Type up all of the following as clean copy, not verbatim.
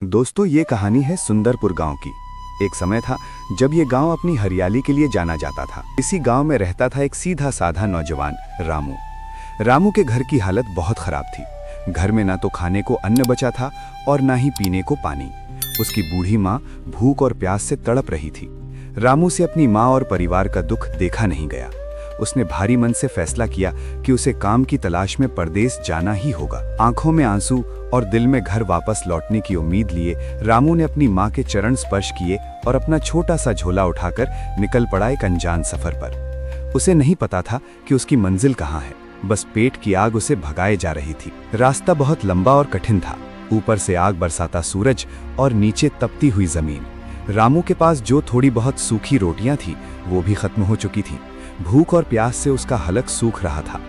दोस्तों, ये कहानी है सुंदरपुर गांव की। एक समय था जब ये गांव अपनी हरियाली के लिए जाना जाता था। इसी गांव में रहता था एक सीधा साधा नौजवान रामू। रामू के घर की हालत बहुत खराब थी। घर में ना तो खाने को अन्न बचा था और ना ही पीने को पानी। उसकी बूढ़ी माँ भूख और प्यास से तड़प रही थी। रामू से अपनी माँ और परिवार का दुख देखा नहीं गया। उसने भारी मन से फैसला किया कि उसे काम की तलाश में परदेश जाना ही होगा। आंखों में आंसू और दिल में घर वापस लौटने की उम्मीद लिए रामू ने अपनी माँ के चरण स्पर्श किए और अपना छोटा सा झोला उठाकर निकल पड़ा एक अनजान सफर पर। उसे नहीं पता था कि उसकी मंजिल कहाँ है, बस पेट की आग उसे भगाए जा रही थी। रास्ता बहुत लंबा और कठिन था। ऊपर से आग बरसाता सूरज और नीचे तपती हुई जमीन। रामू के पास जो थोड़ी बहुत सूखी रोटियां थी वो भी खत्म हो चुकी थी। भूख और प्यास से उसका हलक सूख रहा था।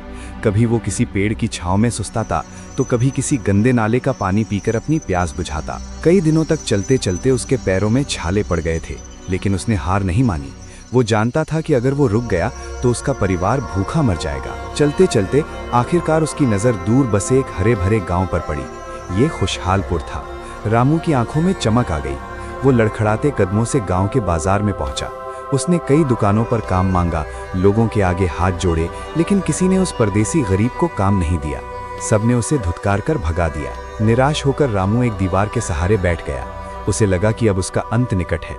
कभी वो किसी पेड़ की छांव में सुस्ताता तो कभी किसी गंदे नाले का पानी पीकर अपनी प्यास बुझाता। कई दिनों तक चलते चलते उसके पैरों में छाले पड़ गए थे, लेकिन उसने हार नहीं मानी। वो जानता था कि अगर वो रुक गया तो उसका परिवार भूखा मर जाएगा। चलते चलते आखिरकार उसकी नज़र दूर बसे एक हरे भरे गांव पर पड़ी। ये खुशहालपुर था। रामू की आंखों में चमक आ गई। वो लड़खड़ाते कदमों से गांव के बाजार में पहुंचा। उसने कई दुकानों पर काम मांगा, लोगों के आगे हाथ जोड़े, लेकिन किसी ने उस परदेसी गरीब को काम नहीं दिया। सबने उसे धुतकार कर भगा दिया। निराश होकर रामू एक दीवार के सहारे बैठ गया। उसे लगा कि अब उसका अंत निकट है।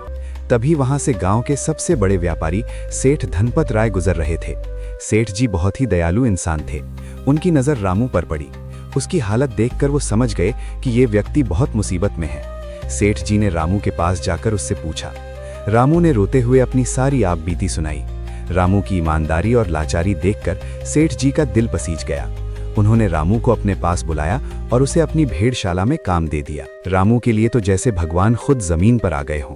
तभी वहां से गांव के सबसे बड़े व्यापारी सेठ धनपत राय गुजर रहे थे। सेठ जी बहुत ही दयालु इंसान थे। उनकी नज़र रामू पर पड़ी। उसकी हालत देखकर वो समझ गए कि ये व्यक्ति बहुत मुसीबत में है। सेठ जी ने रामू के पास जाकर उससे पूछा। रामू ने रोते हुए अपनी सारी आप बीती सुनाई। रामू की ईमानदारी और लाचारी देखकर सेठ जी का दिल पसीज गया। उन्होंने रामू को अपने पास बुलाया और उसे अपनी भेड़शाला में काम दे दिया। रामू के लिए तो जैसे भगवान खुद जमीन पर आ गए हों।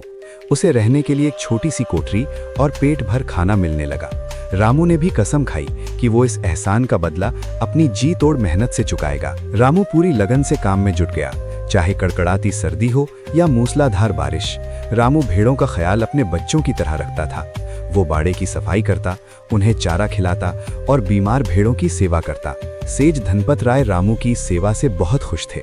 उसे रहने के लिए एक छोटी सी कोठरी और पेट भर खाना मिलने लगा। रामू ने भी कसम खाई कि वो इस एहसान का बदला अपनी जी तोड़ मेहनत से चुकाएगा। रामू पूरी लगन से काम में जुट गया, चाहे कड़कड़ाती सर्दी हो या मूसलाधार बारिश। रामू भेड़ों का ख्याल अपने बच्चों की तरह रखता था। वो बाड़े की सफाई करता, उन्हें चारा खिलाता और बीमार भेड़ों की सेवा करता। सेठ धनपत राय रामू की सेवा से बहुत खुश थे।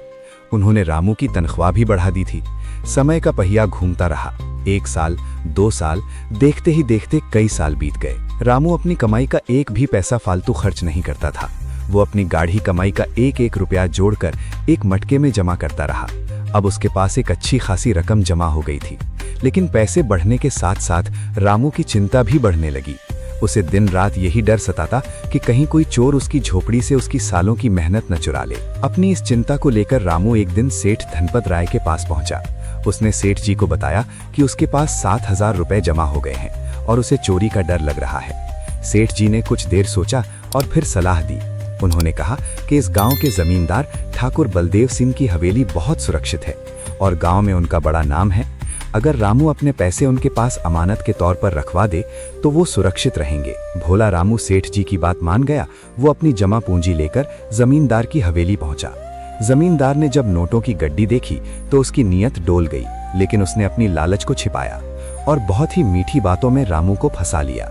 उन्होंने रामू की तनख्वाह भी बढ़ा दी थी। समय का पहिया घूमता रहा। 1 साल, 2 साल, देखते ही देखते कई साल बीत गए। रामू अपनी कमाई का एक भी पैसा फालतू खर्च नहीं करता था। वो अपनी गाढ़ी कमाई का एक एक रुपया जोड़कर एक मटके में जमा करता रहा। अब उसके पास एक अच्छी खासी रकम जमा हो गई थी। लेकिन पैसे बढ़ने के साथ साथ रामू की चिंता भी बढ़ने लगी। उसे दिन रात यही डर सताता कि कहीं कोई चोर उसकी झोपड़ी से उसकी सालों की मेहनत न चुरा ले। अपनी इस चिंता को लेकर रामू एक दिन सेठ धनपत राय के पास पहुंचा। उसने सेठ जी को बताया कि उसके पास 7,000 रुपए जमा हो गए हैं और उसे चोरी का डर लग रहा है। सेठ जी ने कुछ देर सोचा और फिर सलाह दी। उन्होंने कहा कि इस गांव के जमींदार ठाकुर बलदेव सिंह की हवेली बहुत सुरक्षित है और गांव में उनका बड़ा नाम है। अगर रामू अपने पैसे उनके पास अमानत के तौर पर रखवा दे तो वो सुरक्षित रहेंगे। भोला रामू सेठ जी की बात मान गया। वो अपनी जमा पूंजी लेकर जमींदार की हवेली पहुंचा। जमींदार ने जब नोटों की गड्डी देखी तो उसकी नीयत डोल गई, लेकिन उसने अपनी लालच को छिपाया और बहुत ही मीठी बातों में रामू को फंसा लिया।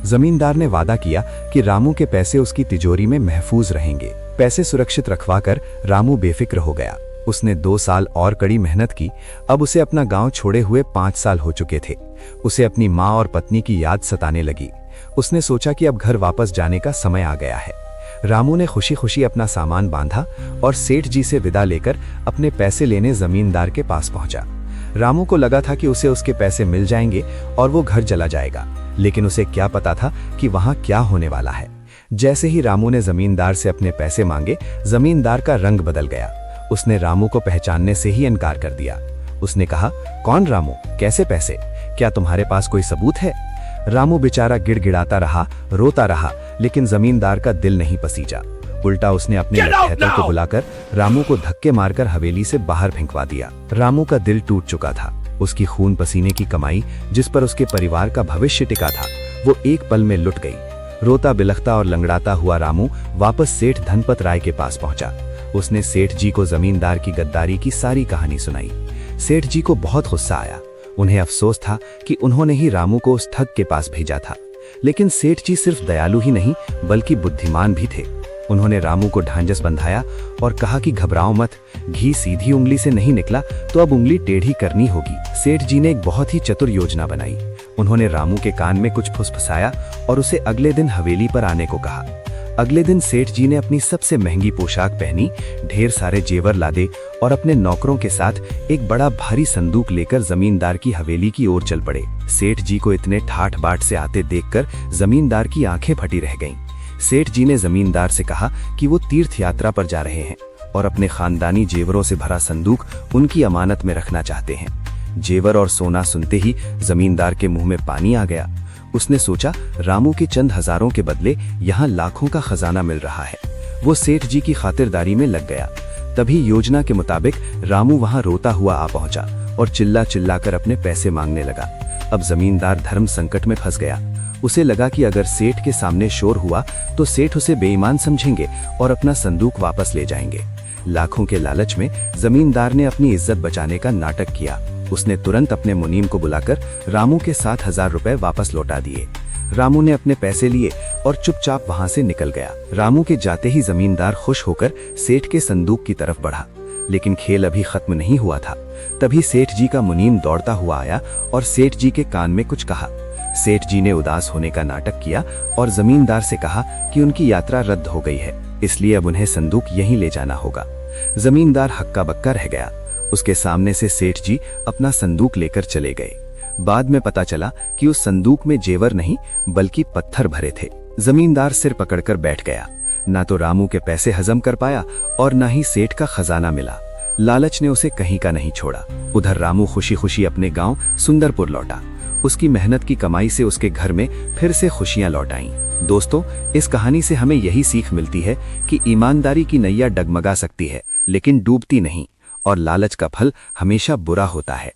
जमींदार ने वादा किया कि रामू के पैसे उसकी तिजोरी में महफूज रहेंगे। पैसे सुरक्षित रखवाकर रामू बेफिक्र हो गया। उसने 2 साल और कड़ी मेहनत की। अब उसे अपना गांव छोड़े हुए 5 साल हो चुके थे। उसे अपनी माँ और पत्नी की याद सताने लगी। उसने सोचा कि अब घर वापस जाने का समय आ गया है। रामू ने खुशी खुशी अपना सामान बांधा और सेठ जी से विदा लेकर अपने पैसे लेने जमींदार के पास पहुंचा। रामू को लगा था कि उसे उसके पैसे मिल जाएंगे और वो घर चला जाएगा, लेकिन उसे क्या पता था कि वहां क्या होने वाला है। जैसे ही रामू ने जमींदार से अपने पैसे मांगे, जमींदार का रंग बदल गया। उसने रामू को पहचानने से ही इनकार कर दिया। उसने कहा, कौन रामू, कैसे पैसे, क्या तुम्हारे पास कोई सबूत है? रामू बेचारा गिड़गिड़ाता रहा, रोता रहा, लेकिन जमींदार का दिल नहीं पसीजा। उल्टा उसने अपने लठैतों को बुलाकर रामू को धक्के मारकर हवेली से बाहर फेंकवा दिया। रामू का दिल टूट चुका था। उसकी खून पसीने की कमाई, जिस पर उसके परिवार का भविष्य टिका था, वो एक पल में लुट गई। रोता बिलखता और लंगड़ाता हुआ रामू वापस सेठ धनपत राय के पास पहुंचा। उसने सेठ जी को जमींदार की गद्दारी की सारी कहानी सुनाई। सेठ जी को बहुत गुस्सा आया। उन्हें अफसोस था कि उन्होंने ही रामू को उस ठग के पास भेजा था। लेकिन सेठ जी सिर्फ दयालु ही नहीं बल्कि बुद्धिमान भी थे। उन्होंने रामू को ढांढस बंधाया और कहा कि घबराओ मत, घी सीधी उंगली से नहीं निकला तो अब उंगली टेढ़ी करनी होगी। सेठ जी ने एक बहुत ही चतुर योजना बनाई। उन्होंने रामू के कान में कुछ फुसफुसाया और उसे अगले दिन हवेली पर आने को कहा। अगले दिन सेठ जी ने अपनी सबसे महंगी पोशाक पहनी, ढेर सारे जेवर लादे और अपने नौकरों के साथ एक बड़ा भारी संदूक लेकर जमींदार की हवेली की ओर चल पड़े। सेठ जी को इतने ठाठ बाट से आते देखकर जमींदार की आंखें फटी रह गईं। सेठ जी ने जमींदार से कहा कि वो तीर्थ यात्रा पर जा रहे हैं और अपने खानदानी जेवरों से भरा संदूक उनकी अमानत में रखना चाहते हैं। जेवर और सोना सुनते ही जमींदार के मुंह में पानी आ गया। उसने सोचा, रामू के चंद हजारों के बदले यहाँ लाखों का खजाना मिल रहा है। वो सेठ जी की खातिरदारी में लग गया। तभी योजना के मुताबिक रामू वहां रोता हुआ आ पहुंचा और चिल्ला चिल्ला कर अपने पैसे मांगने लगा। अब जमींदार धर्म संकट में फंस गया। उसे लगा कि अगर सेठ के सामने शोर हुआ तो सेठ उसे बेईमान समझेंगे और अपना संदूक वापस ले जाएंगे। लाखों के लालच में जमींदार ने अपनी इज्जत बचाने का नाटक किया। उसने तुरंत अपने मुनीम को बुलाकर रामू के 7,000 रुपए वापस लौटा दिए। रामू ने अपने पैसे लिए और चुपचाप वहां से निकल गया। रामू के जाते ही जमींदार खुश होकर सेठ के संदूक की तरफ बढ़ा, लेकिन खेल अभी खत्म नहीं हुआ था। तभी सेठ जी का मुनीम दौड़ता हुआ आया और सेठ जी के कान में कुछ कहा। सेठ जी ने उदास होने का नाटक किया और जमींदार से कहा कि उनकी यात्रा रद्द हो गई है, इसलिए अब उन्हें संदूक यहीं ले जाना होगा। जमींदार हक्का बक्का रह गया। उसके सामने से सेठ जी अपना संदूक लेकर चले गए। बाद में पता चला कि उस संदूक में जेवर नहीं बल्कि पत्थर भरे थे। जमींदार सिर पकड़कर बैठ गया। ना तो रामू के पैसे हजम कर पाया और ना ही सेठ का खजाना मिला। लालच ने उसे कहीं का नहीं छोड़ा। उधर रामू खुशी खुशी अपने गांव सुंदरपुर लौटा। उसकी मेहनत की कमाई से उसके घर में फिर से खुशियां लौट आईं। दोस्तों, इस कहानी से हमें यही सीख मिलती है कि ईमानदारी की नैया डगमगा सकती है लेकिन डूबती नहीं, और लालच का फल हमेशा बुरा होता है।